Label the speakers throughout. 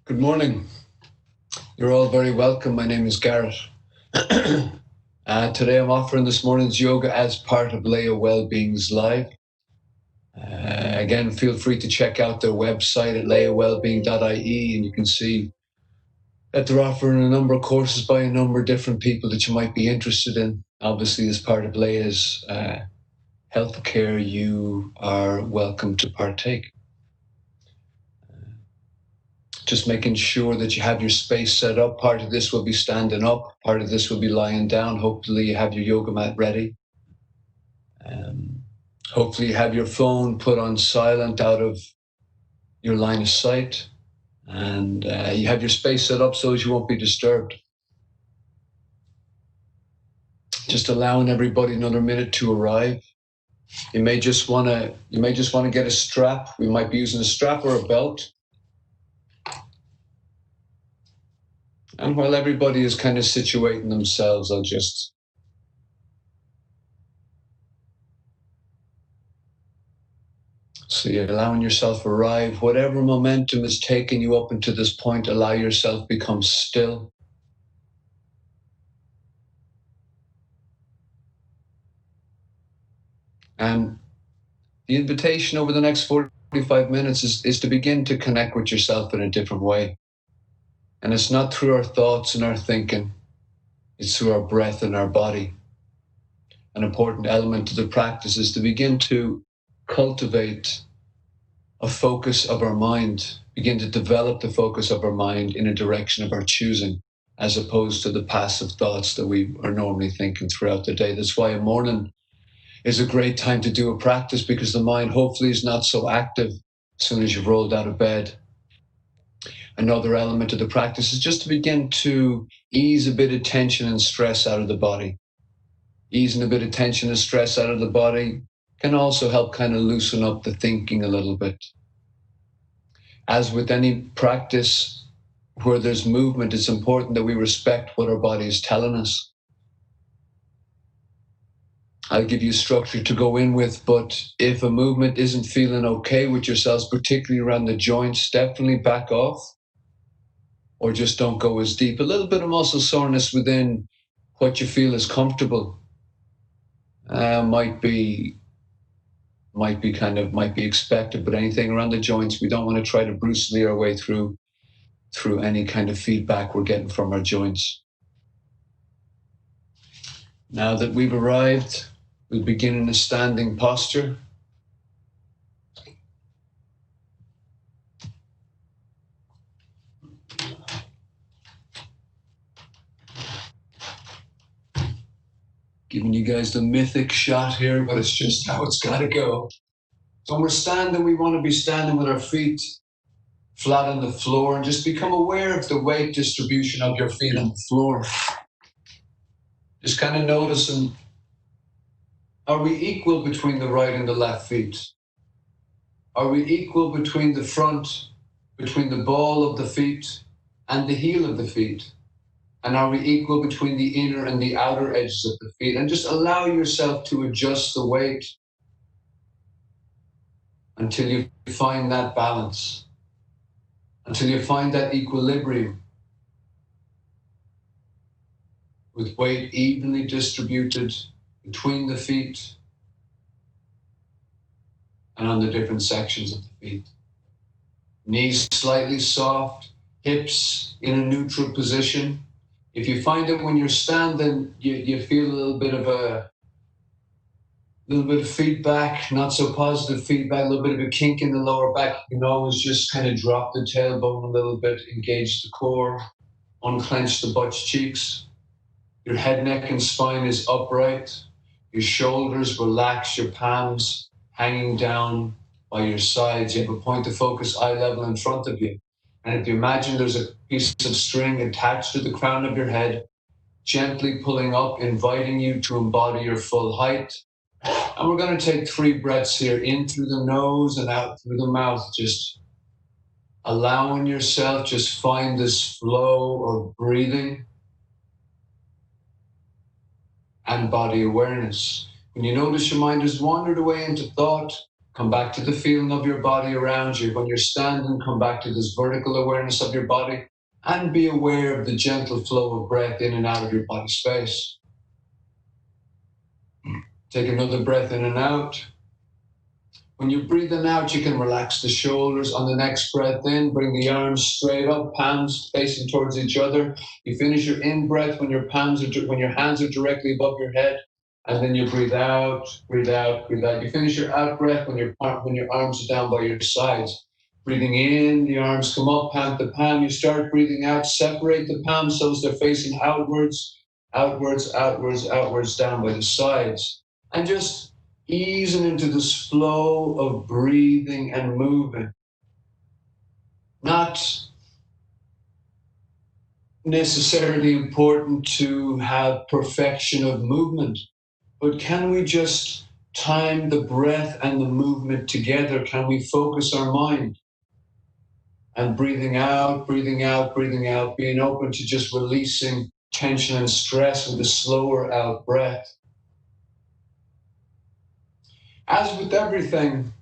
Speaker 1: Good morning. You're all very welcome. My name is Garrett. Today I'm offering this morning's yoga as part of Laya Wellbeing's live. Again, feel free to check out their website at layawellbeing.ie, and you can see that they're offering a number of courses by a number of different people that you might be interested in. Obviously, as part of Laya's healthcare, you are welcome to partake. Just making sure that you have your space set up. Part of this will be standing up, part of this will be lying down. Hopefully you have your yoga mat ready. Hopefully you have your phone put on silent out of your line of sight, and you have your space set up so as you won't be disturbed. Just allowing everybody another minute to arrive. You may just want to get a strap. We might be using a strap or a belt. And while everybody is kind of situating themselves, I'll just so you're allowing yourself arrive. Whatever momentum is taking you up into this point, allow yourself become still. And the invitation over the next 45 minutes is to begin to connect with yourself in a different way. And it's not through our thoughts and our thinking, it's through our breath and our body. An important element to the practice is to begin to cultivate a focus of our mind, begin to develop the focus of our mind in a direction of our choosing, as opposed to the passive thoughts that we are normally thinking throughout the day. That's why a morning is a great time to do a practice, because the mind hopefully is not so active as soon as you've rolled out of bed. Another element of the practice is just to begin to ease a bit of tension and stress out of the body. Easing a bit of tension and stress out of the body can also help kind of loosen up the thinking a little bit. As with any practice where there's movement, it's important that we respect what our body is telling us. I'll give you structure to go in with, but if a movement isn't feeling okay with yourselves, particularly around the joints, definitely back off or just don't go as deep. A little bit of muscle soreness within what you feel is comfortable might be expected, but anything around the joints, we don't want to try to Bruce Lee our way through any kind of feedback we're getting from our joints. Now that we've arrived, we'll begin in a standing posture. Giving you guys the mythic shot here, but it's just how it's got to go. So when we're standing, we want to be standing with our feet flat on the floor, and just become aware of the weight distribution of your feet on the floor. Just kind of noticing, are we equal between the right and the left feet? Are we equal between the front, between the ball of the feet and the heel of the feet? And are we equal between the inner and the outer edges of the feet? And just allow yourself to adjust the weight until you find that balance, until you find that equilibrium with weight evenly distributed between the feet and on the different sections of the feet. Knees slightly soft, hips in a neutral position. If you find that when you're standing, you feel a little bit of feedback, not so positive feedback, a little bit of a kink in the lower back, you can always just kind of drop the tailbone a little bit, engage the core, unclench the butt cheeks. Your head, neck, and spine is upright. Your shoulders relax, your palms hanging down by your sides. You have a point of focus eye level in front of you. And if you imagine there's a piece of string attached to the crown of your head, gently pulling up, inviting you to embody your full height. And we're going to take 3 breaths here, in through the nose and out through the mouth, just allowing yourself, just find this flow of breathing and body awareness. When you notice your mind has wandered away into thought, Come back to the feeling of your body around you. When you're standing, come back to this vertical awareness of your body and be aware of the gentle flow of breath in and out of your body space. Take another breath in and out. When you're breathing out, you can relax the shoulders. On the next breath in, bring the arms straight up, palms facing towards each other. You finish your in breath when your hands are directly above your head, and then you breathe out, breathe out, breathe out. You finish your out breath when your arms are down by your sides. Breathing in, the arms come up, palm to palm. You start breathing out, separate the palms so they're facing outwards, outwards, outwards, outwards, down by the sides. And just easing into this flow of breathing and moving. Not necessarily important to have perfection of movement, but can we just time the breath and the movement together? Can we focus our mind? And breathing out, breathing out, breathing out, being open to just releasing tension and stress with a slower out breath. As with everything,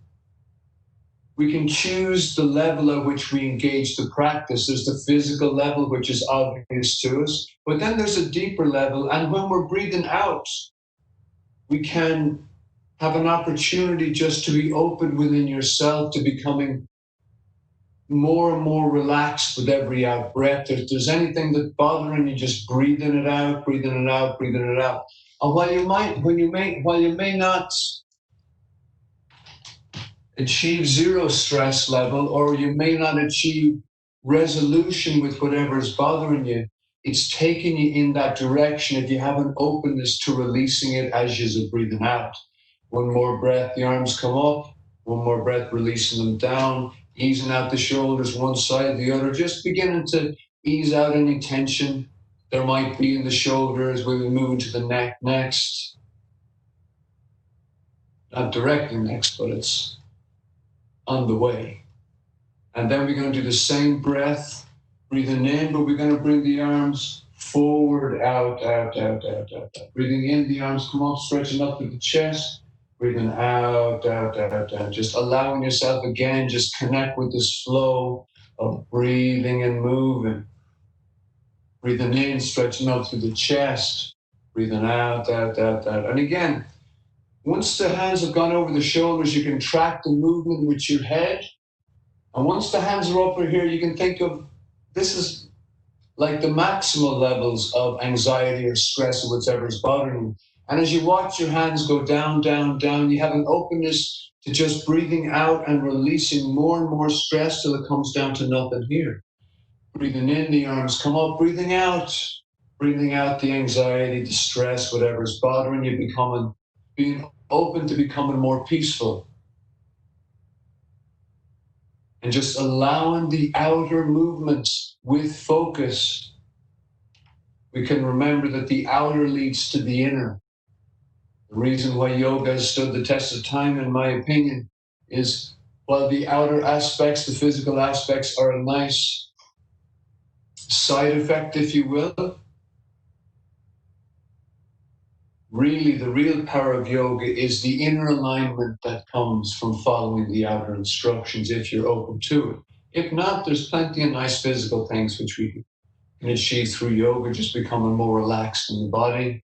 Speaker 1: we can choose the level at which we engage the practice. There's the physical level, which is obvious to us, but then there's a deeper level. And when we're breathing out, we can have an opportunity just to be open within yourself to becoming more and more relaxed with every out breath. If there's anything that's bothering you, just breathing it out, breathing it out, breathing it out. And while you may not achieve zero stress level, or you may not achieve resolution with whatever is bothering you, it's taking you in that direction if you have an openness to releasing it as you're breathing out. One more breath, the arms come up. One more breath, releasing them down, easing out the shoulders, one side, the other, just beginning to ease out any tension there might be in the shoulders. We'll be moving to the neck next. Not directly next, but it's on the way. And then we're going to do the same breath, breathing in, but we're going to bring the arms forward, out, out, out, out, out, out. Breathing in, the arms come up, stretching up to the chest. Breathing out, out, out, out. Just allowing yourself again, just connect with this flow of breathing and moving. Breathing in, stretching up through the chest. Breathing out, out, out, out. And again, once the hands have gone over the shoulders, you can track the movement with your head. And once the hands are over here, you can think of this is like the maximal levels of anxiety or stress or whatever is bothering you. And as you watch your hands go down, down, down, you have an openness to just breathing out and releasing more and more stress till it comes down to nothing here. Breathing in, the arms come up, breathing out the anxiety, the stress, whatever is bothering you, being open to becoming more peaceful. And just allowing the outer movements with focus. We can remember that the outer leads to the inner. The reason why yoga has stood the test of time, in my opinion, is while the outer aspects, the physical aspects, are a nice side effect, if you will, really the real power of yoga is the inner alignment that comes from following the outer instructions if you're open to it. If not, there's plenty of nice physical things which we can achieve through yoga, just becoming more relaxed in the body.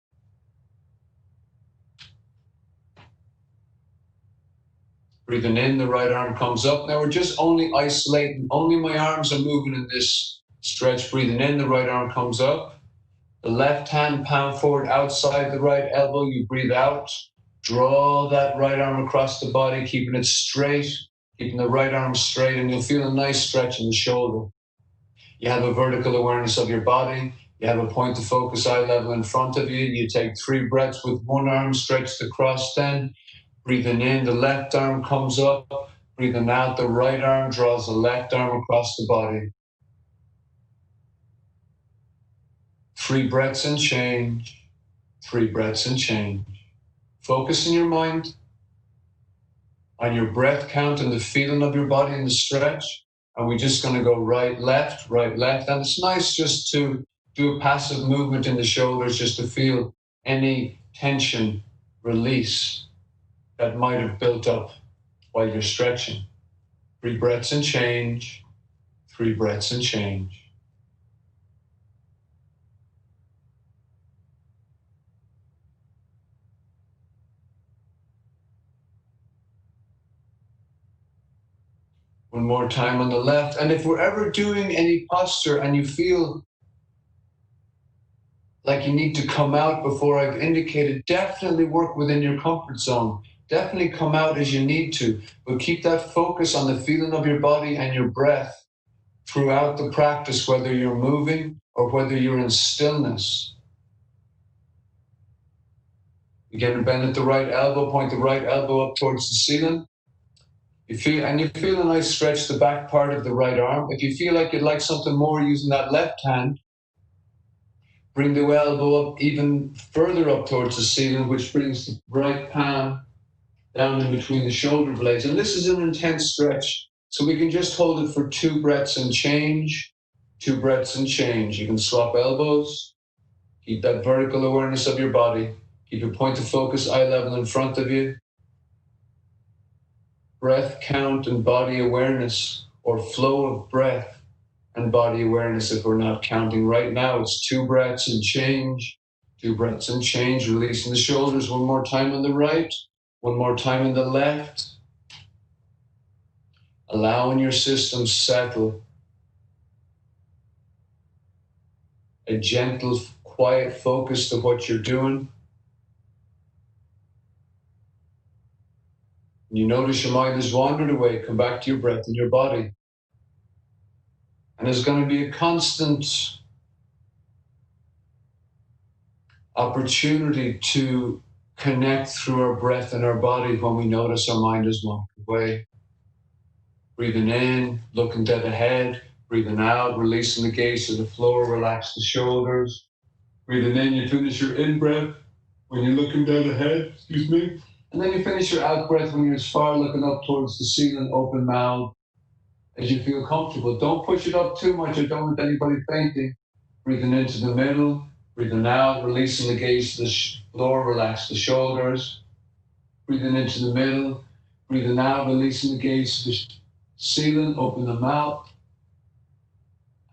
Speaker 1: Breathing in, the right arm comes up. Now we're just only isolating, only my arms are moving in this stretch. Breathing in, the right arm comes up. The left hand palm forward outside the right elbow. You breathe out. Draw that right arm across the body, keeping it straight, keeping the right arm straight, and you'll feel a nice stretch in the shoulder. You have a vertical awareness of your body. You have a point of focus eye level in front of you. You take 3 breaths with one arm stretched across then. Breathing in, the left arm comes up. Breathing out, the right arm draws the left arm across the body. 3 breaths and change. 3 breaths and change. Focus in your mind on your breath count and the feeling of your body in the stretch. And we're just going to go right, left, right, left. And it's nice just to do a passive movement in the shoulders, just to feel any tension release that might have built up. while you're stretching. 3 breaths and change. 3 breaths and change. One more time on the left. And if we're ever doing any posture and you feel like you need to come out before I've indicated, definitely work within your comfort zone. Definitely come out as you need to, but keep that focus on the feeling of your body and your breath throughout the practice, whether you're moving or whether you're in stillness. Again, bend at the right elbow, point the right elbow up towards the ceiling. You feel a nice stretch the back part of the right arm. If you feel like you'd like something more using that left hand, bring the elbow up even further up towards the ceiling, which brings the right palm down in between the shoulder blades. And this is an intense stretch, so we can just hold it for 2 breaths and change. 2 breaths and change. You can swap elbows. Keep that vertical awareness of your body. Keep your point of focus eye level in front of you. Breath count and body awareness, or flow of breath and body awareness if we're not counting. Right now, it's 2 breaths and change. 2 breaths and change. Releasing the shoulders. One more time on the right. One more time on the left. Allowing your system settle. A gentle, quiet focus to what you're doing. You notice your mind has wandered away, come back to your breath and your body. And there's going to be a constant opportunity to connect through our breath and our body when we notice our mind has wandered away. Breathing in, looking dead ahead. Breathing out, releasing the gaze to the floor, relax the shoulders. Breathing in, you finish your in-breath when you're looking dead ahead, And then you finish your out-breath when you're as far looking up towards the ceiling, open mouth, as you feel comfortable. Don't push it up too much. I don't want anybody fainting. Breathing into the middle, breathing out, releasing the gaze to the floor, relax the shoulders. Breathing into the middle, breathing out, releasing the gaze to the ceiling, open the mouth.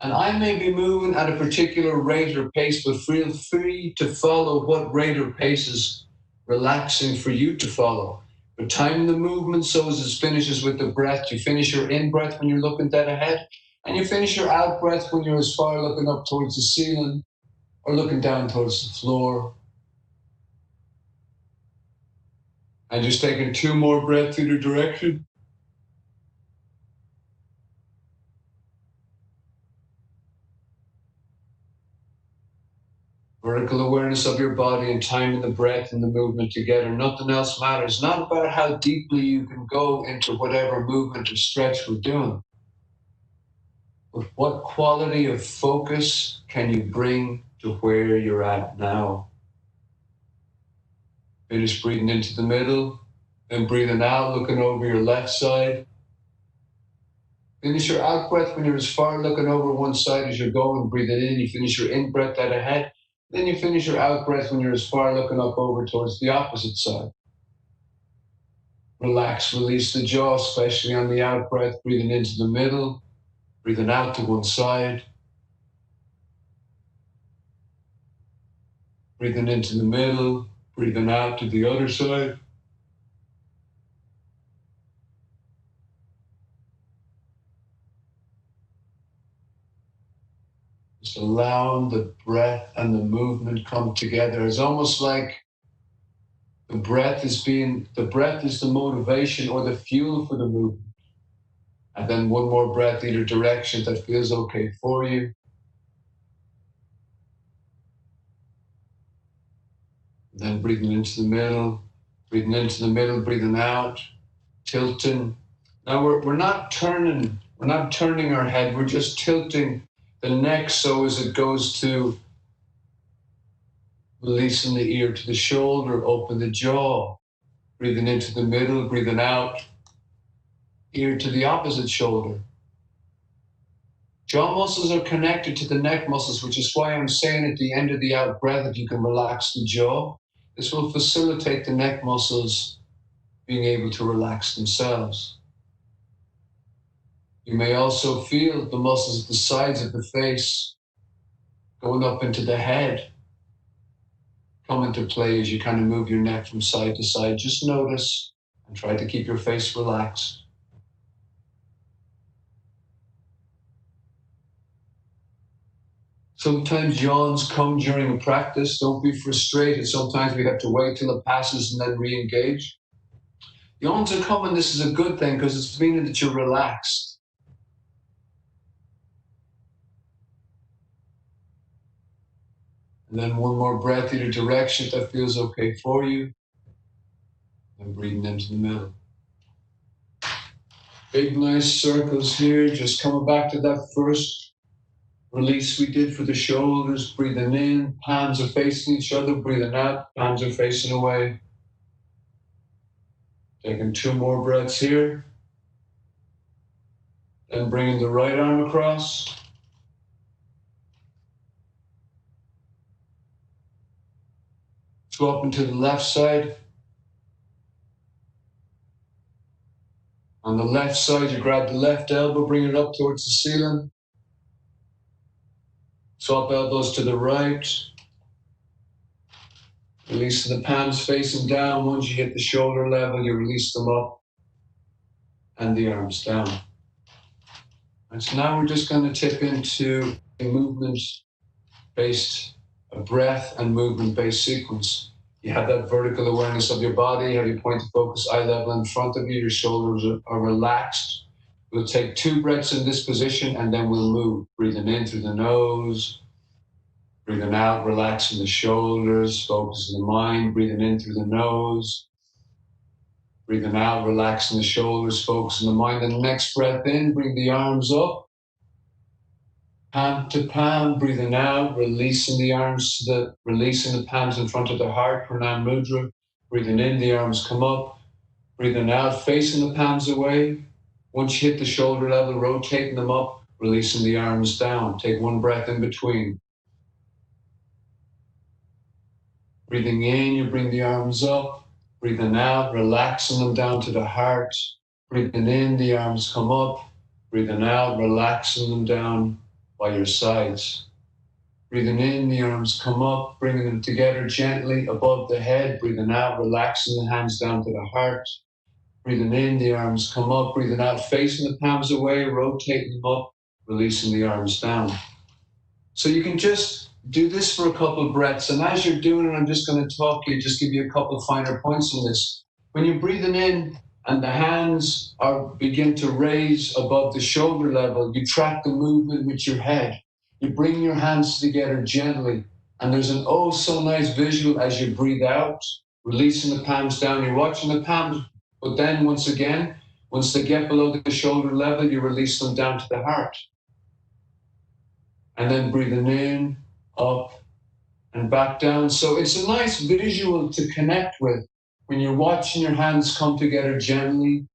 Speaker 1: And I may be moving at a particular rate or pace, but feel free to follow what rate or pace is relaxing for you to follow. But time the movement so as it finishes with the breath. You finish your in-breath when you're looking dead ahead, and you finish your out-breath when you're as far looking up towards the ceiling or looking down towards the floor. And just taking 2 more breaths either direction. Vertical awareness of your body and timing the breath and the movement together. Nothing else matters. Not about how deeply you can go into whatever movement or stretch we're doing, but what quality of focus can you bring to where you're at now? Finish breathing into the middle and breathing out, looking over your left side. Finish your out breath when you're as far looking over one side as you're going. Breathing in, you finish your in breath out ahead. Then you finish your out breath when you're as far looking up over towards the opposite side. Relax, release the jaw, especially on the out breath, breathing into the middle, breathing out to one side. Breathing into the middle, breathing out to the other side. Just allowing the breath and the movement come together. It's almost like the breath is the motivation or the fuel for the movement. And then one more breath either direction that feels okay for you. And then breathing into the middle, breathing out, tilting. Now we're not turning our head, we're just tilting the neck so as it goes to releasing the ear to the shoulder, open the jaw, breathing into the middle, breathing out, ear to the opposite shoulder. Jaw muscles are connected to the neck muscles, which is why I'm saying at the end of the out breath, if you can relax the jaw, this will facilitate the neck muscles being able to relax themselves. You may also feel the muscles at the sides of the face going up into the head come into play as you kind of move your neck from side to side. Just notice and try to keep your face relaxed. Sometimes yawns come during a practice. Don't be frustrated. Sometimes we have to wait till it passes and then re-engage. Yawns are coming. This is a good thing because it's meaning that you're relaxed. And then one more breath either direction if that feels okay for you. And breathing into the middle. Big nice circles here. Just coming back to that first release we did for the shoulders. Breathing in, palms are facing each other. Breathing out, palms are facing away. Taking 2 more breaths here. Then bringing the right arm across. Go up into the left side. On the left side, you grab the left elbow, bring it up towards the ceiling. Swap elbows to the right. Releasing the palms facing down. Once you hit the shoulder level, you release them up and the arms down. And so now we're just going to tip into a movement-based, a breath and movement-based sequence. You have that vertical awareness of your body, have your point of focus eye level in front of you, your shoulders are relaxed. We'll take 2 breaths in this position and then we'll move. Breathing in through the nose, breathing out, relaxing the shoulders, focusing the mind, breathing in through the nose, breathing out, relaxing the shoulders, focusing the mind. And the next breath in, bring the arms up, palm to palm, breathing out, releasing the arms releasing the palms in front of the heart, pranam mudra. Breathing in, the arms come up, breathing out, facing the palms away. Once you hit the shoulder level, rotating them up, releasing the arms down. Take 1 breath in between. Breathing in, you bring the arms up. Breathing out, relaxing them down to the heart. Breathing in, the arms come up. Breathing out, relaxing them down by your sides. Breathing in, the arms come up, bringing them together gently above the head. Breathing out, relaxing the hands down to the heart. Breathing in, the arms come up. Breathing out, facing the palms away, rotating them up, releasing the arms down. So you can just do this for a couple of breaths. And as you're doing it, I'm just going to talk to you, just give you a couple of finer points on this. When you're breathing in and the hands begin to raise above the shoulder level, you track the movement with your head. You bring your hands together gently. And there's an oh so nice visual as you breathe out, releasing the palms down. You're watching the palms, but then once again, once they get below the shoulder level, you release them down to the heart. And then breathing in, up, and back down. So it's a nice visual to connect with when you're watching your hands come together gently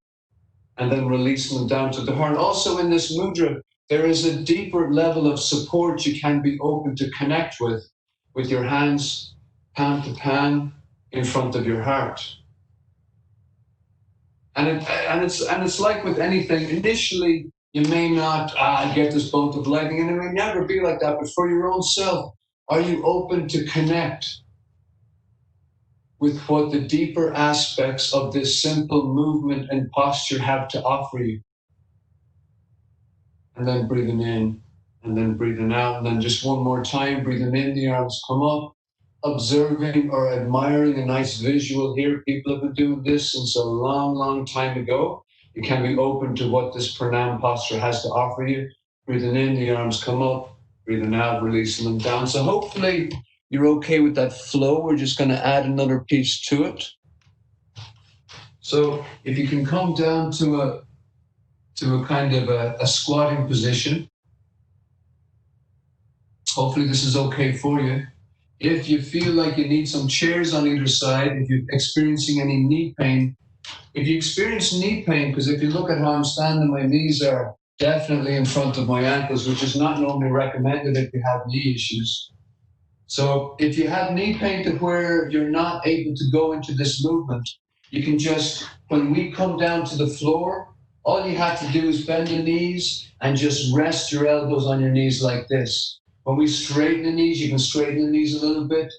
Speaker 1: and then releasing them down to the heart. Also in this mudra, there is a deeper level of support you can be open to connect with your hands palm to palm in front of your heart. And it's like with anything, initially you may not get this bolt of lightning, and it may never be like that, but for your own self, are you open to connect with what the deeper aspects of this simple movement and posture have to offer you? And then breathing in, and then breathing out, and then just one more time, breathing in, the arms come up, observing or admiring a nice visual here. People have been doing this since a long, long time ago. You can be open to what this pranam posture has to offer you. Breathing in, the arms come up. Breathing out, releasing them down. So hopefully you're okay with that flow. We're just going to add another piece to it. So if you can come down to a kind of a squatting position. Hopefully this is okay for you. If you feel like you need some chairs on either side, if you're experiencing any knee pain, if you experience knee pain, because if you look at how I'm standing, my knees are definitely in front of my ankles, which is not normally recommended if you have knee issues. So if you have knee pain to where you're not able to go into this movement, You can just, when we come down to the floor, all you have to do is bend the knees and just rest your elbows on your knees like this. When we straighten the knees, you can straighten the knees a little bit.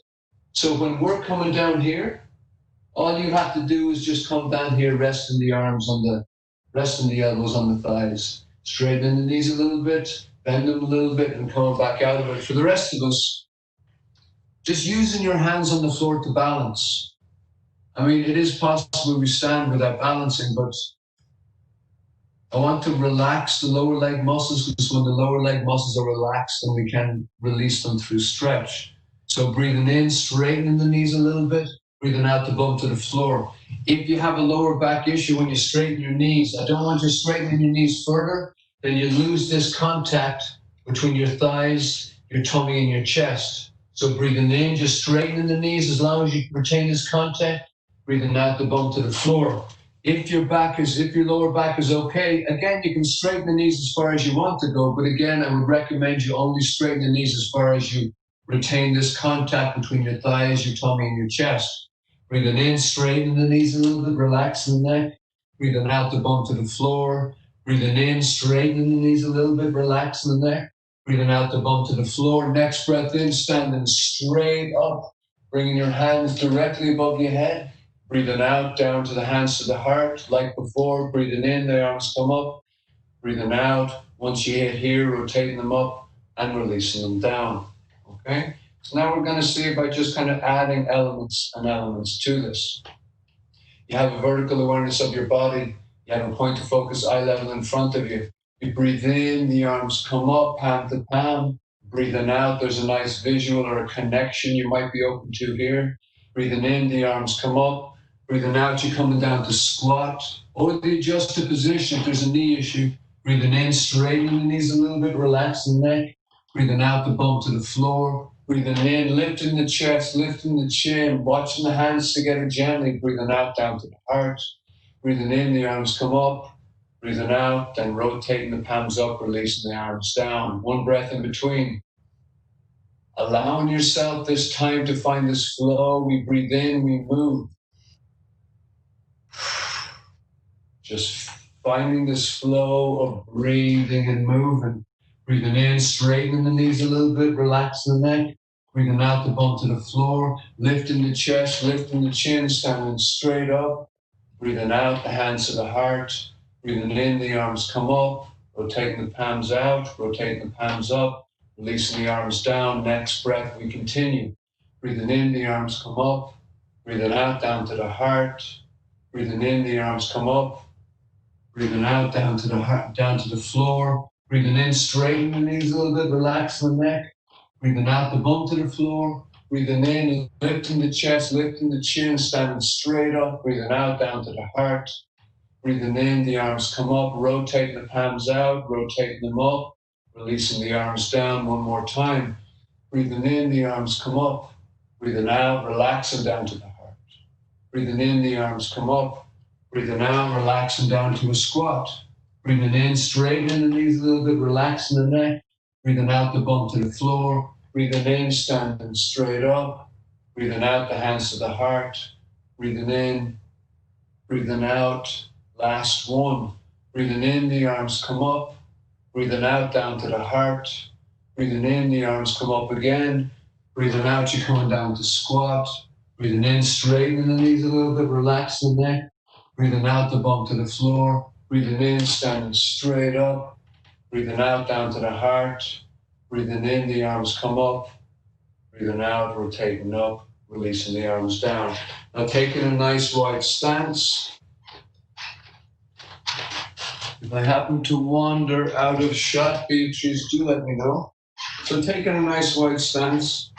Speaker 1: So when we're coming down here, all you have to do is just come down here, resting the elbows on the thighs, straighten the knees a little bit, bend them a little bit, and coming back out of it. For the rest of us, just using your hands on the floor to balance. I mean, it is possible we stand without balancing, but I want to relax the lower leg muscles, because when the lower leg muscles are relaxed, then we can release them through stretch. So breathing in, straightening the knees a little bit, breathing out the bum to the floor. If you have a lower back issue when you straighten your knees, I don't want you straightening your knees further, then you lose this contact between your thighs, your tummy, and your chest. So breathing in, just straightening the knees as long as you retain this contact, breathing out the bum to the floor. If your lower back is okay, again, you can straighten the knees as far as you want to go, but again, I would recommend you only straighten the knees as far as you retain this contact between your thighs, your tummy, and your chest. Breathing in, straightening the knees a little bit, relaxing the neck. Breathing out the bum to the floor. Breathing in, straightening the knees a little bit, relaxing the neck. Breathing out the bum to the floor. Next breath in, standing straight up, bringing your hands directly above your head. Breathing out, down to the hands to the heart, like before. Breathing in, the arms come up. Breathing out, once you hit here, rotating them up and releasing them down. Okay? So now we're going to see about just kind of adding elements to this. You have a vertical awareness of your body. You have a point of focus, eye level in front of you. You breathe in, the arms come up, palm to palm. Breathing out, there's a nice visual or a connection you might be open to here. Breathing in, the arms come up. Breathing out, you're coming down to squat or the adjusted position if there's a knee issue. Breathing in, straightening the knees a little bit, relaxing the neck. Breathing out the bum to the floor. Breathing in, lifting the chest, lifting the chin, watching the hands together gently. Breathing out down to the heart. Breathing in, the arms come up. Breathing out, then rotating the palms up, releasing the arms down. One breath in between. Allowing yourself this time to find this flow. We breathe in, we move. Just finding this flow of breathing and moving. Breathing in, straightening the knees a little bit, relaxing the neck. Breathing out the bum to the floor, lifting the chest, lifting the chin, standing straight up. Breathing out, the hands to the heart. Breathing in, the arms come up, rotating the palms out, rotating the palms up, releasing the arms down. Next breath, we continue. Breathing in, the arms come up. Breathing out, down to the heart. Breathing in, the arms come up. Breathing out, down to the floor. Breathing in, straightening the knees a little bit, relaxing the neck. Breathing out the bum to the floor. Breathing in, lifting the chest, lifting the chin, standing straight up. Breathing out, down to the heart. Breathing in, the arms come up, rotating the palms out, rotating them up, releasing the arms down one more time. Breathing in, the arms come up. Breathing out, relaxing down to the heart. Breathing in, the arms come up. Breathing out, relaxing down to a squat. Breathing in, straightening the knees a little bit, relaxing the neck. Breathing out the bum to the floor. Breathing in, standing straight up. Breathing out, the hands to the heart. Breathing in, breathing out. Last one. Breathing in, the arms come up. Breathing out, down to the heart. Breathing in, the arms come up again. Breathing out, you're coming down to squat. Breathing in, straightening the knees a little bit, relaxing the neck. Breathing out the bum to the floor. Breathing in, standing straight up. Breathing out, down to the heart. Breathing in, the arms come up. Breathing out, rotating up, releasing the arms down. Now taking a nice wide stance. If I happen to wander out of shot, Beatrice, do let me know. So taking a nice wide stance.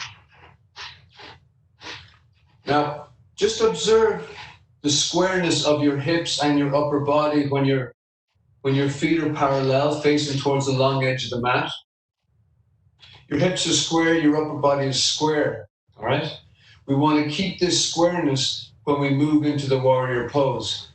Speaker 1: Now, just observe the squareness of your hips and your upper body when your feet are parallel, facing towards the long edge of the mat. Your hips are square, your upper body is square, all right? We want to keep this squareness when we move into the warrior pose.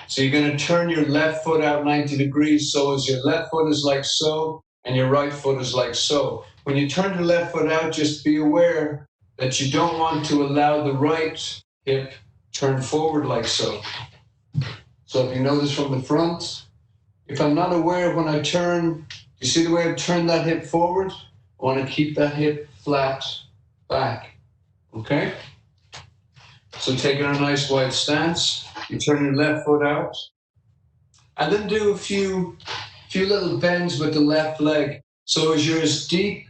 Speaker 1: So you're going to turn your left foot out 90 degrees, so as your left foot is like so, and your right foot is like so. When you turn the left foot out, just be aware that you don't want to allow the right hip turn forward like so. So if you notice from the front, if I'm not aware when I turn, you see the way I've turned that hip forward? I want to keep that hip flat back, okay? So taking a nice wide stance, you turn your left foot out, and then do a few little bends with the left leg. So as you're as deep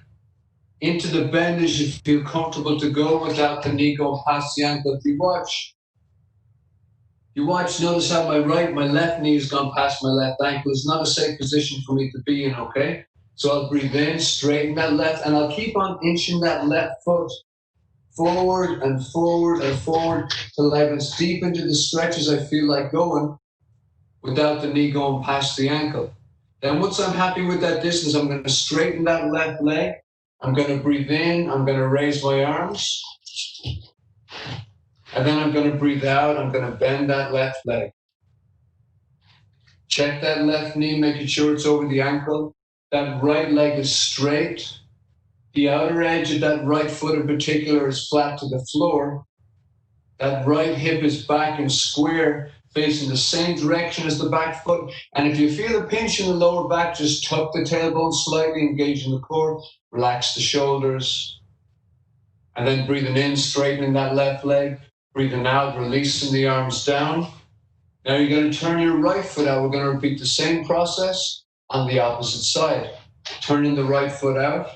Speaker 1: into the bend as you feel comfortable to go without the knee going past the ankle. If you watch, notice how my left knee has gone past my left ankle. It's not a safe position for me to be in, okay? So I'll breathe in, straighten that left, and I'll keep on inching that left foot forward and forward and forward till I'm as deep into the stretch as I feel like going without the knee going past the ankle. Then once I'm happy with that distance, I'm going to straighten that left leg. I'm going to breathe in. I'm going to raise my arms. And then I'm going to breathe out. I'm going to bend that left leg. Check that left knee, making sure it's over the ankle. That right leg is straight. The outer edge of that right foot in particular is flat to the floor. That right hip is back and square, facing the same direction as the back foot. And if you feel a pinch in the lower back, just tuck the tailbone slightly, engaging the core, relax the shoulders. And then breathing in, straightening that left leg. Breathing out, releasing the arms down. Now you're going to turn your right foot out. We're going to repeat the same process on the opposite side. Turning the right foot out.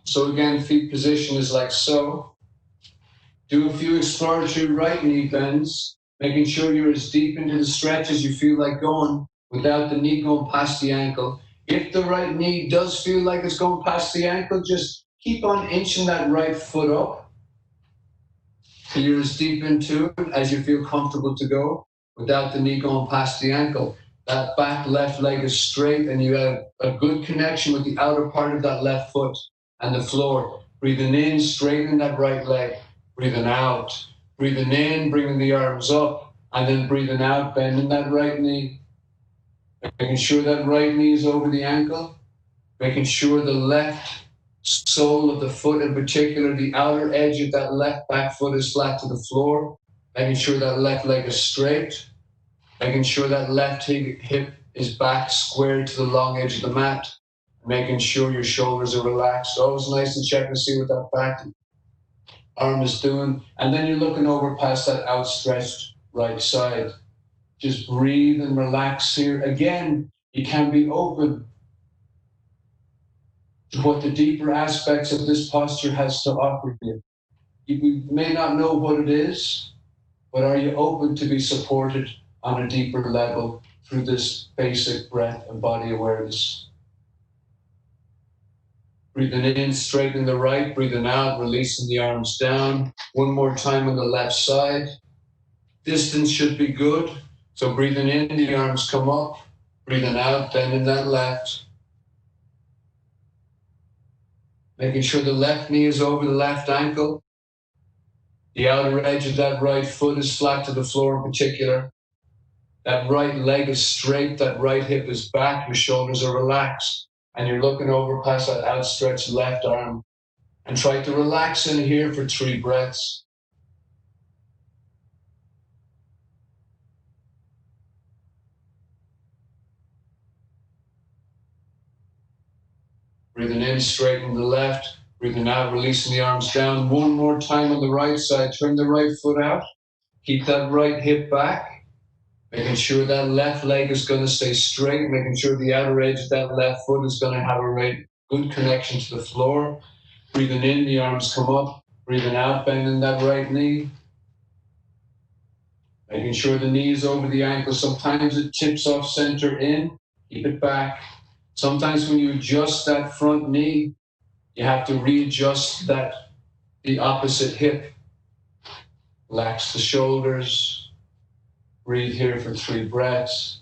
Speaker 1: So again, feet position is like so. Do a few exploratory right knee bends, making sure you're as deep into the stretch as you feel like going without the knee going past the ankle. If the right knee does feel like it's going past the ankle, just keep on inching that right foot up till you're as deep into it as you feel comfortable to go without the knee going past the ankle. That back left leg is straight and you have a good connection with the outer part of that left foot and the floor. Breathing in, straightening that right leg. Breathing out. Breathing in, bringing the arms up. And then breathing out, bending that right knee. Making sure that right knee is over the ankle. Making sure the left sole of the foot in particular, the outer edge of that left back foot is flat to the floor. Making sure that left leg is straight. Making sure that left hip is back square to the long edge of the mat. Making sure your shoulders are relaxed. Always nice to check and see what that back arm is doing. And then you're looking over past that outstretched right side. Just breathe and relax here. Again, you can be open to what the deeper aspects of this posture has to offer you. You may not know what it is, but are you open to be supported on a deeper level through this basic breath and body awareness? Breathing in, straightening the right, breathing out, releasing the arms down. One more time on the left side. Distance should be good. So breathing in, the arms come up. Breathing out, bending that left. Making sure the left knee is over the left ankle. The outer edge of that right foot is flat to the floor in particular. That right leg is straight, that right hip is back, your shoulders are relaxed. And you're looking over past that outstretched left arm. And try to relax in here for 3 breaths. Breathing in, straightening the left. Breathing out, releasing the arms down. One more time on the right side. Turn the right foot out. Keep that right hip back. Making sure that left leg is going to stay straight. Making sure the outer edge of that left foot is going to have a good connection to the floor. Breathing in, the arms come up. Breathing out, bending that right knee. Making sure the knee is over the ankle. Sometimes it tips off center in. Keep it back. Sometimes when you adjust that front knee, you have to readjust the opposite hip. Relax the shoulders. Breathe here for 3 breaths.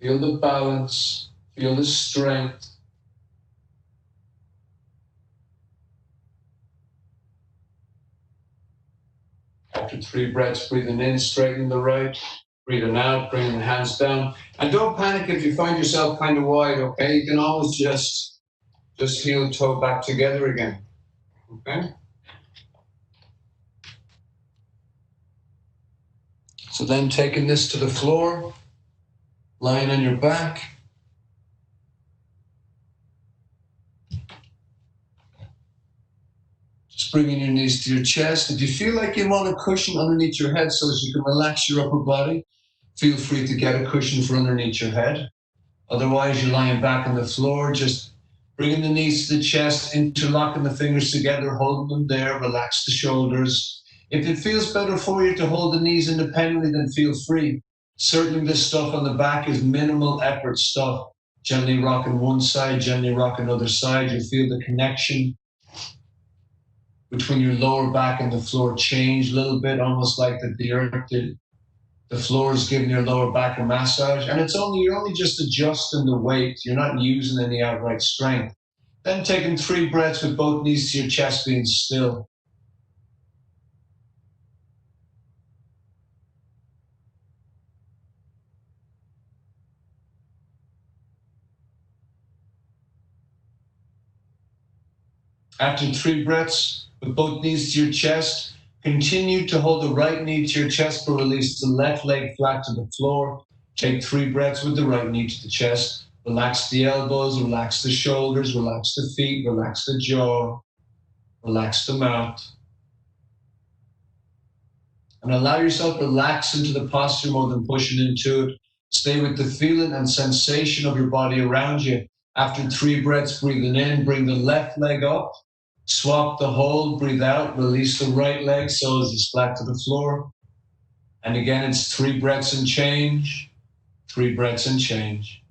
Speaker 1: Feel the balance. Feel the strength. After 3 breaths, breathing in, straightening the right. Breathing out, bringing the hands down. And don't panic if you find yourself kind of wide, okay? You can always just heel toe back together again, okay? So then taking this to the floor, lying on your back. Just bringing your knees to your chest. If you feel like you want a cushion underneath your head so as you can relax your upper body, feel free to get a cushion for underneath your head. Otherwise, you're lying back on the floor, just bringing the knees to the chest, interlocking the fingers together, holding them there, relax the shoulders. If it feels better for you to hold the knees independently, then feel free. Certainly this stuff on the back is minimal effort stuff. Gently rocking one side, gently rocking the other side. You feel the connection between your lower back and the floor change a little bit, almost like the floor is giving your lower back a massage. And you're only just adjusting the weight. You're not using any outright strength. Then taking 3 breaths with both knees to your chest, being still. After 3 breaths with both knees to your chest, continue to hold the right knee to your chest, but release the left leg flat to the floor. Take 3 breaths with the right knee to the chest. Relax the elbows, relax the shoulders, relax the feet, relax the jaw, relax the mouth. And allow yourself to relax into the posture more than pushing into it. Stay with the feeling and sensation of your body around you. After 3 breaths, breathing in, bring the left leg up. Swap the hold, breathe out, release the right leg so as it's flat to the floor. And again, it's 3 breaths and change, 3 breaths and change.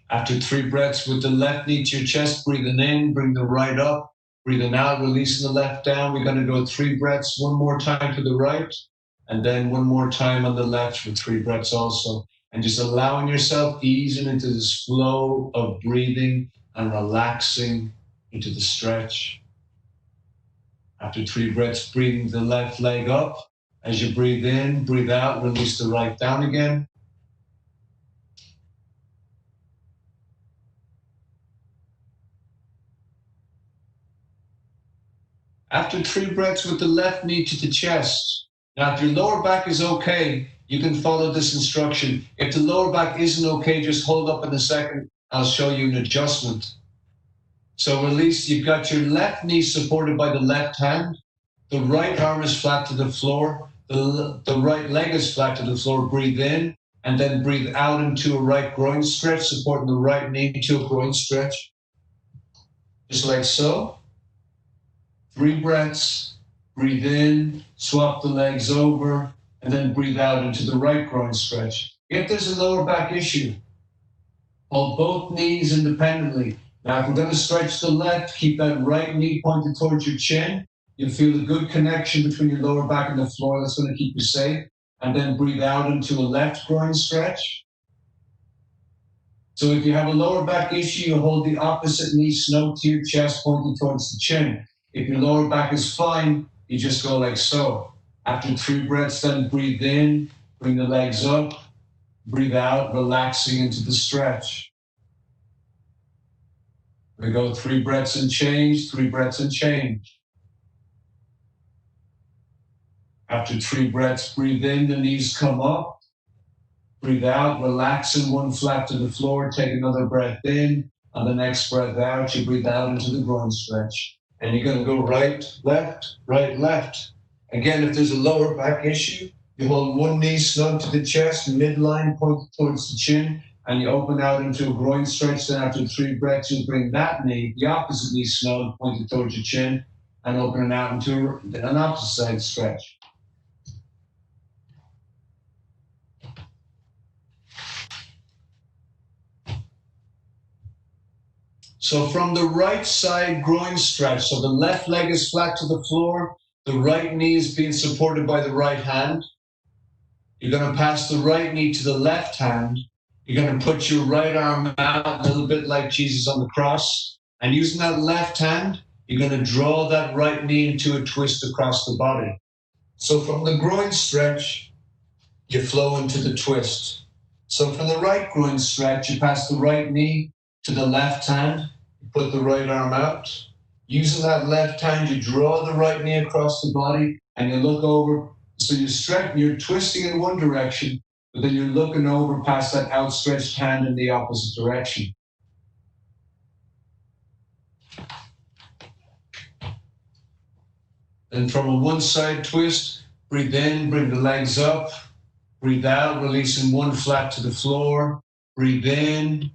Speaker 1: After 3 breaths with the left knee to your chest, breathing in, bring the right up, breathing out, releasing the left down. We're going to go 3 breaths, one more time to the right, and then one more time on the left for 3 breaths also. And just allowing yourself easing into this flow of breathing and relaxing into the stretch. After 3 breaths, breathing the left leg up. As you breathe in, breathe out, release the right down again. After 3 breaths with the left knee to the chest. Now, if your lower back is okay, you can follow this instruction. If the lower back isn't okay, just hold up in a second. I'll show you an adjustment. So release, you've got your left knee supported by the left hand. The right arm is flat to the floor. The right leg is flat to the floor. Breathe in and then breathe out into a right groin stretch, supporting the right knee to a groin stretch. Just like so. 3 breaths, breathe in, swap the legs over, and then breathe out into the right groin stretch. If there's a lower back issue, hold both knees independently. Now, if we're going to stretch the left, keep that right knee pointed towards your chin. You'll feel a good connection between your lower back and the floor. That's going to keep you safe. And then breathe out into a left groin stretch. So if you have a lower back issue, you hold the opposite knee snug to your chest, pointed towards the chin. If your lower back is fine, you just go like so. After 3 breaths, then breathe in, bring the legs up, breathe out, relaxing into the stretch. We go 3 breaths and change, 3 breaths and change. After 3 breaths, breathe in, the knees come up. Breathe out, relaxing one flat to the floor. Take another breath in. On the next breath out, you breathe out into the groin stretch. And you're going to go right, left, right, left. Again, if there's a lower back issue, you hold one knee snug to the chest, midline pointed towards the chin, and you open out into a groin stretch. Then after 3 breaths, you'll bring that knee, the opposite knee snug, pointed towards your chin, and open it out into an opposite side stretch. So from the right side groin stretch, so the left leg is flat to the floor, the right knee is being supported by the right hand. You're going to pass the right knee to the left hand. You're going to put your right arm out, a little bit like Jesus on the cross. And using that left hand, you're going to draw that right knee into a twist across the body. So from the groin stretch, you flow into the twist. So from the right groin stretch, you pass the right knee to the left hand, you put the right arm out. Using that left hand, you draw the right knee across the body and you look over. So you're twisting in one direction, but then you're looking over past that outstretched hand in the opposite direction. Then from a one-side twist, breathe in, bring the legs up. Breathe out, releasing one flat to the floor. Breathe in.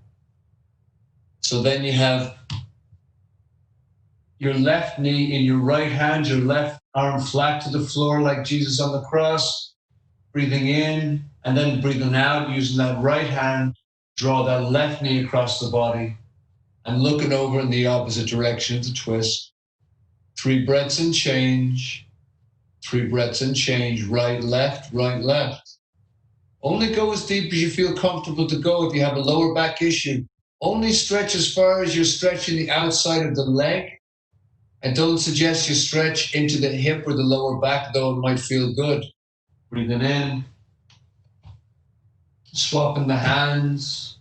Speaker 1: So then you have your left knee in your right hand, your left arm flat to the floor like Jesus on the cross. Breathing in and then breathing out, using that right hand, draw that left knee across the body and looking over in the opposite direction of the twist. 3 breaths and change. 3 breaths and change. Right, left, right, left. Only go as deep as you feel comfortable to go. If you have a lower back issue, only stretch as far as you're stretching the outside of the leg. And don't suggest you stretch into the hip or the lower back, though it might feel good. Breathing in. Swapping the hands.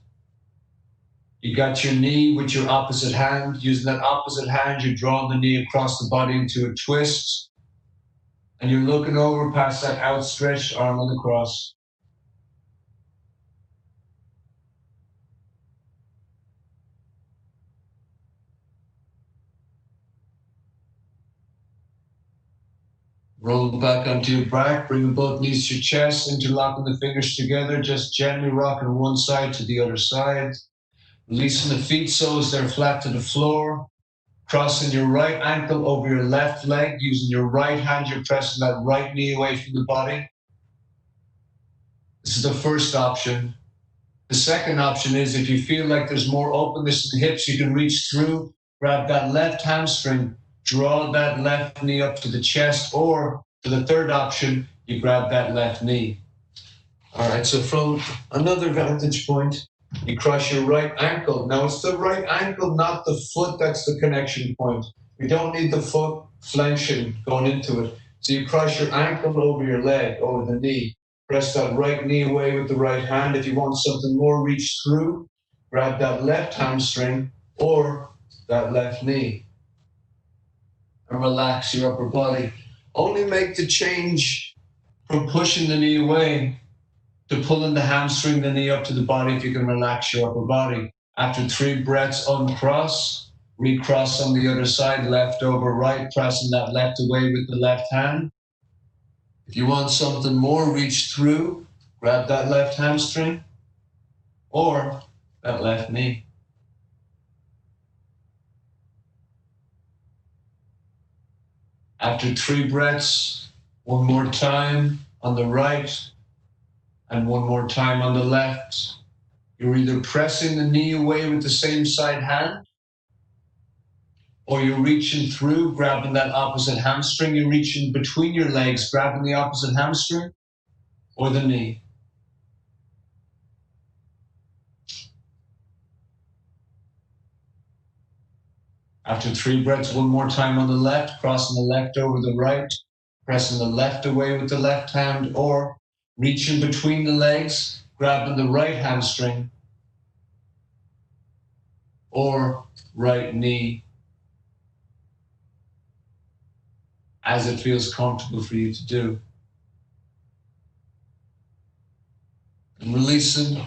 Speaker 1: You got your knee with your opposite hand. Using that opposite hand, you're drawing the knee across the body into a twist. And you're looking over past that outstretched arm on the cross. Roll back onto your back, bring both knees to your chest, interlocking the fingers together, just gently rocking one side to the other side. Releasing the feet soles, they're flat to the floor. Crossing your right ankle over your left leg, using your right hand, you're pressing that right knee away from the body. This is the first option. The second option is if you feel like there's more openness in the hips, you can reach through, grab that left hamstring, draw that left knee up to the chest, or for the third option, you grab that left knee. All right, so from another vantage point, you cross your right ankle. Now it's the right ankle, not the foot, that's the connection point. You don't need the foot flanking going into it. So you cross your ankle over your leg, over the knee. Press that right knee away with the right hand. If you want something more, reach through, grab that left hamstring or that left knee. And relax your upper body. Only make the change from pushing the knee away to pulling the hamstring, the knee up to the body if you can relax your upper body. After 3 breaths, uncross, recross on the other side, left over right, pressing that left away with the left hand. If you want something more, reach through, grab that left hamstring or that left knee. After 3 breaths, one more time on the right and one more time on the left. You're either pressing the knee away with the same side hand or you're reaching through, grabbing that opposite hamstring. You're reaching between your legs, grabbing the opposite hamstring or the knee. After 3 breaths, one more time on the left, crossing the left over the right, pressing the left away with the left hand, or reaching between the legs, grabbing the right hamstring or right knee as it feels comfortable for you to do. And releasing,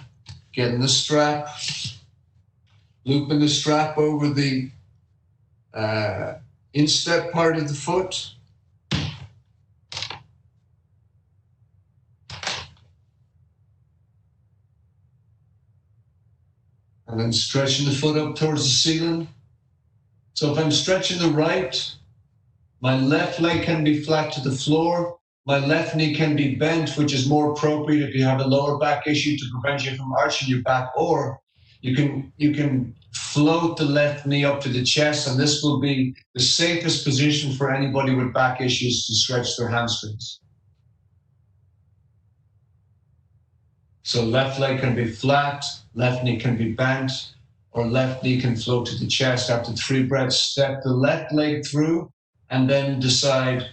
Speaker 1: getting the strap, looping the strap over the instep part of the foot. And then stretching the foot up towards the ceiling. So if I'm stretching the right, my left leg can be flat to the floor. My left knee can be bent, which is more appropriate if you have a lower back issue to prevent you from arching your back, or you can float the left knee up to the chest, and this will be the safest position for anybody with back issues to stretch their hamstrings. So left leg can be flat, left knee can be bent, or left knee can float to the chest. After 3 breaths, step the left leg through and then decide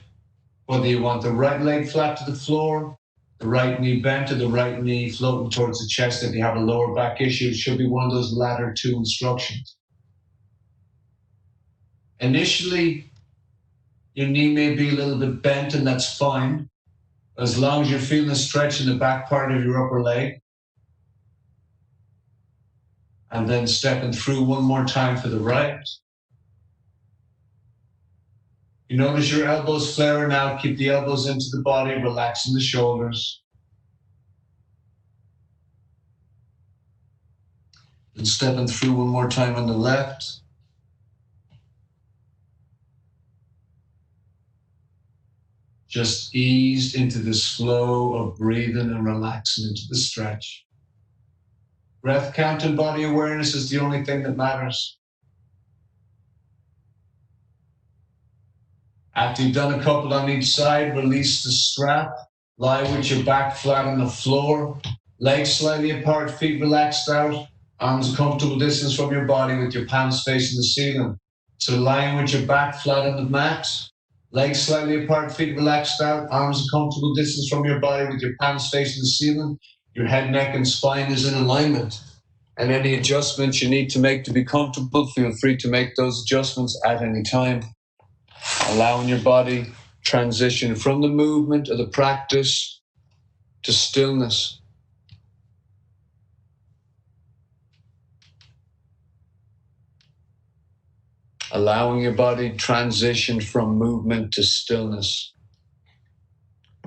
Speaker 1: whether you want the right leg flat to the floor, The right knee bent or the right knee floating towards the chest. If you have a lower back issue, it should be one of those ladder 2 instructions. Initially, your knee may be a little bit bent, and that's fine. As long as you're feeling a stretch in the back part of your upper leg. And then stepping through one more time for the right. You notice your elbows flaring out. Keep the elbows into the body, relaxing the shoulders. And stepping through one more time on the left. Just ease into this flow of breathing and relaxing into the stretch. Breath count and body awareness is the only thing that matters. After you've done a couple on each side, release the strap. Lie with your back flat on the floor. Legs slightly apart, feet relaxed out. Arms a comfortable distance from your body with your palms facing the ceiling. So lying with your back flat on the mat. Legs slightly apart, feet relaxed out. Arms a comfortable distance from your body with your palms facing the ceiling. Your head, neck, and spine is in alignment. And any adjustments you need to make to be comfortable, feel free to make those adjustments at any time. Allowing your body transition from the movement or the practice to stillness. Allowing your body transition from movement to stillness.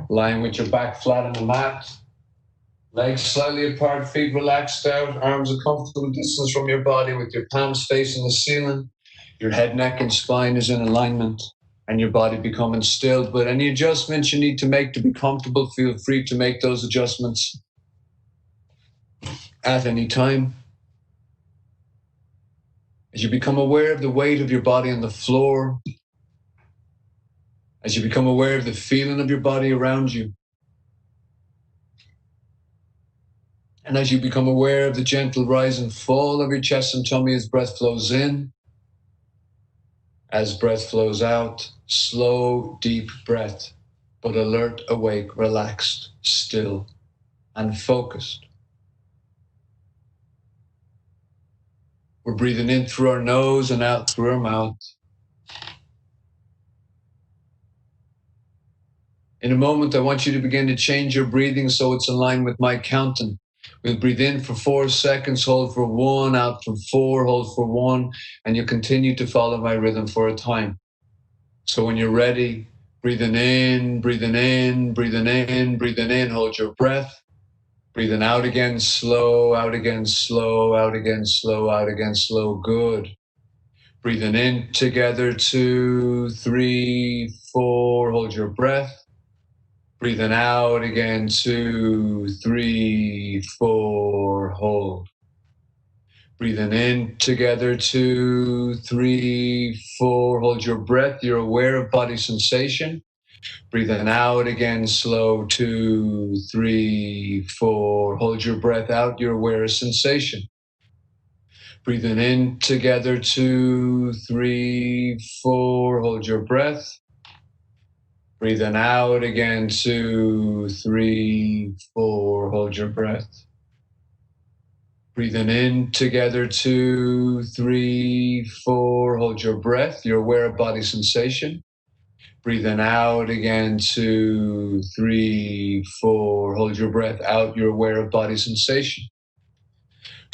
Speaker 1: Lying with your back flat on the mat. Legs slightly apart, feet relaxed out. Arms a comfortable distance from your body with your palms facing the ceiling. Your head, neck, and spine is in alignment. And your body becoming still. But any adjustments you need to make to be comfortable, feel free to make those adjustments at any time. As you become aware of the weight of your body on the floor, as you become aware of the feeling of your body around you, and as you become aware of the gentle rise and fall of your chest and tummy as breath flows in, as breath flows out, slow, deep breath, but alert, awake, relaxed, still, and focused. We're breathing in through our nose and out through our mouth. In a moment, I want you to begin to change your breathing so it's in line with my counting. We'll breathe in for 4 seconds, hold for 1, out for 4, hold for 1, and you continue to follow my rhythm for a time. So when you're ready, breathing in, breathing in, breathing in, breathing in, hold your breath. Breathing out again, slow, out again, slow, out again, slow, out again, slow. Good. Breathing in together, 2, 3, 4, hold your breath. Breathing out again, 2, 3, 4, hold. Breathing in together, 2, 3, 4, hold your breath. You're aware of body sensation. Breathing out again, slow, 2, 3, 4, hold your breath out. You're aware of sensation. Breathing in together, 2, 3, 4, hold your breath. Breathing out again, 2, 3, 4, hold your breath. Breathing in together, 2, 3, 4, hold your breath. You're aware of body sensation. Breathing out again, 2, 3, 4, hold your breath out. You're aware of body sensation.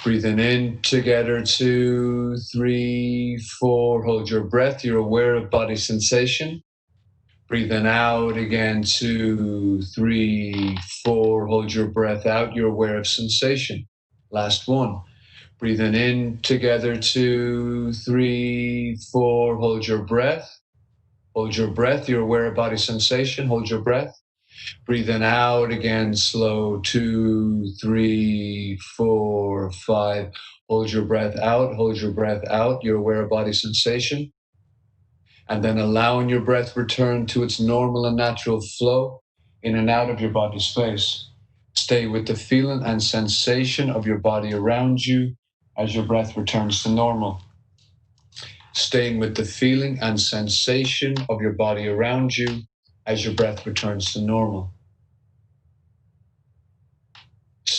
Speaker 1: Breathing in together, 2, 3, 4, hold your breath. You're aware of body sensation. Breathing out again, 2, 3, 4, hold your breath out. You're aware of sensation. Last one. Breathing in together, 2, 3, 4, hold your breath. Hold your breath. You're aware of body sensation. Hold your breath. Breathing out again, slow, 2, 3, 4, 5. Hold your breath out. Hold your breath out. You're aware of body sensation. And then allowing your breath return to its normal and natural flow in and out of your body space. Stay with the feeling and sensation of your body around you as your breath returns to normal. Staying with the feeling and sensation of your body around you as your breath returns to normal.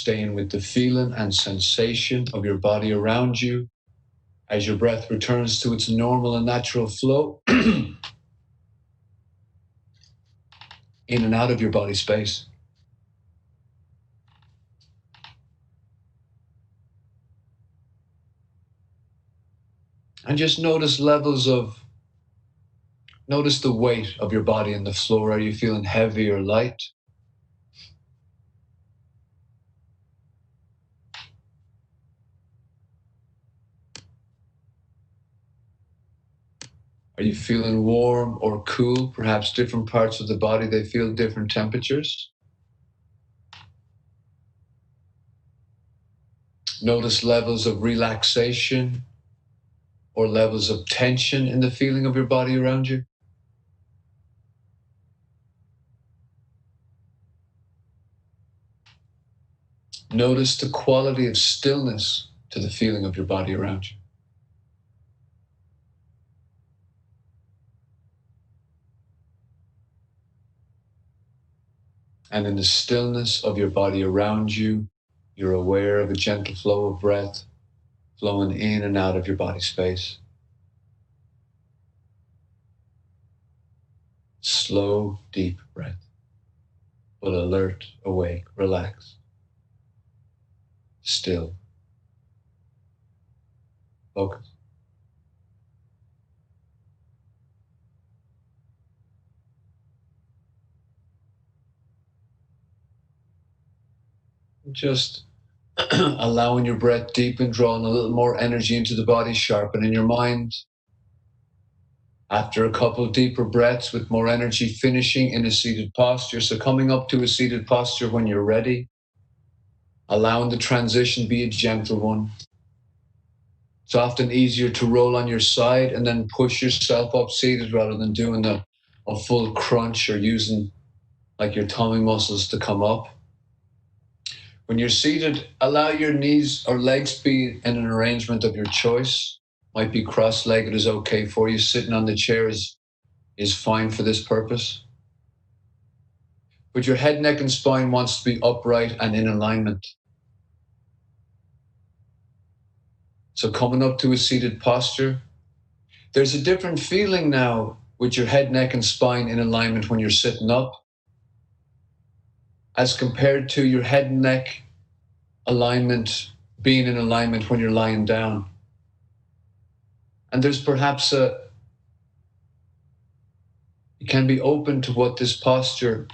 Speaker 1: staying with the feeling and sensation of your body around you as your breath returns to its normal and natural flow in and out of your body space. And just notice notice the weight of your body on the floor. Are you feeling heavy or light? Are you feeling warm or cool? Perhaps different parts of the body, they feel different temperatures. Notice levels of relaxation or levels of tension in the feeling of your body around you. Notice the quality of stillness to the feeling of your body around you. And in the stillness of your body around you, you're aware of a gentle flow of breath flowing in and out of your body space. Slow, deep breath, but alert, awake, relaxed, still, focused. Just allowing your breath deepen, drawing a little more energy into the body, sharpening your mind. After a couple deeper breaths with more energy, finishing in a seated posture. So coming up to a seated posture when you're ready, allowing the transition be a gentle one. It's often easier to roll on your side and then push yourself up seated rather than doing a full crunch or using like your tummy muscles to come up. When you're seated, allow your knees or legs be in an arrangement of your choice. Might be cross-legged is okay for you. Sitting on the chair is fine for this purpose. But your head, neck, and spine wants to be upright and in alignment. So coming up to a seated posture, there's a different feeling now with your head, neck, and spine in alignment when you're sitting up as compared to your head and neck alignment being in alignment when you're lying down. And there's perhaps you can be open to what this posture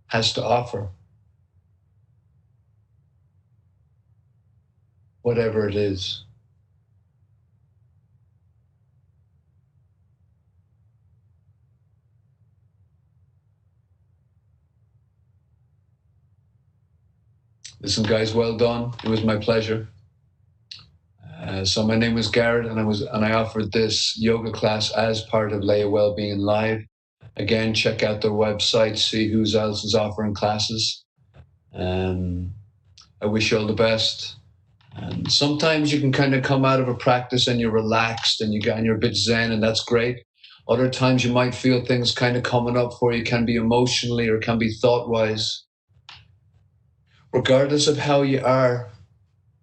Speaker 1: has to offer. Whatever it is. Listen, guys, well done. It was my pleasure. So my name was Garrett, and I offered this yoga class as part of Laya Wellbeing Live. Again, check out their website, see who else is offering classes. I wish you all the best. And sometimes you can kind of come out of a practice and you're relaxed and you're a bit zen, and that's great. Other times you might feel things kind of coming up for you, can be emotionally or can be thought-wise. Regardless of how you are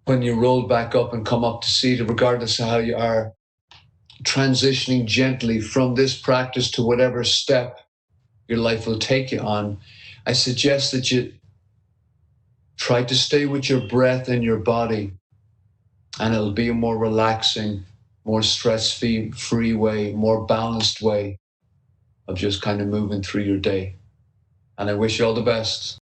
Speaker 1: when you roll back up and come up to seated, regardless of how you are, transitioning gently from this practice to whatever step your life will take you on, I suggest that you try to stay with your breath and your body, and it'll be a more relaxing, more stress-free way, more balanced way of just kind of moving through your day. And I wish you all the best.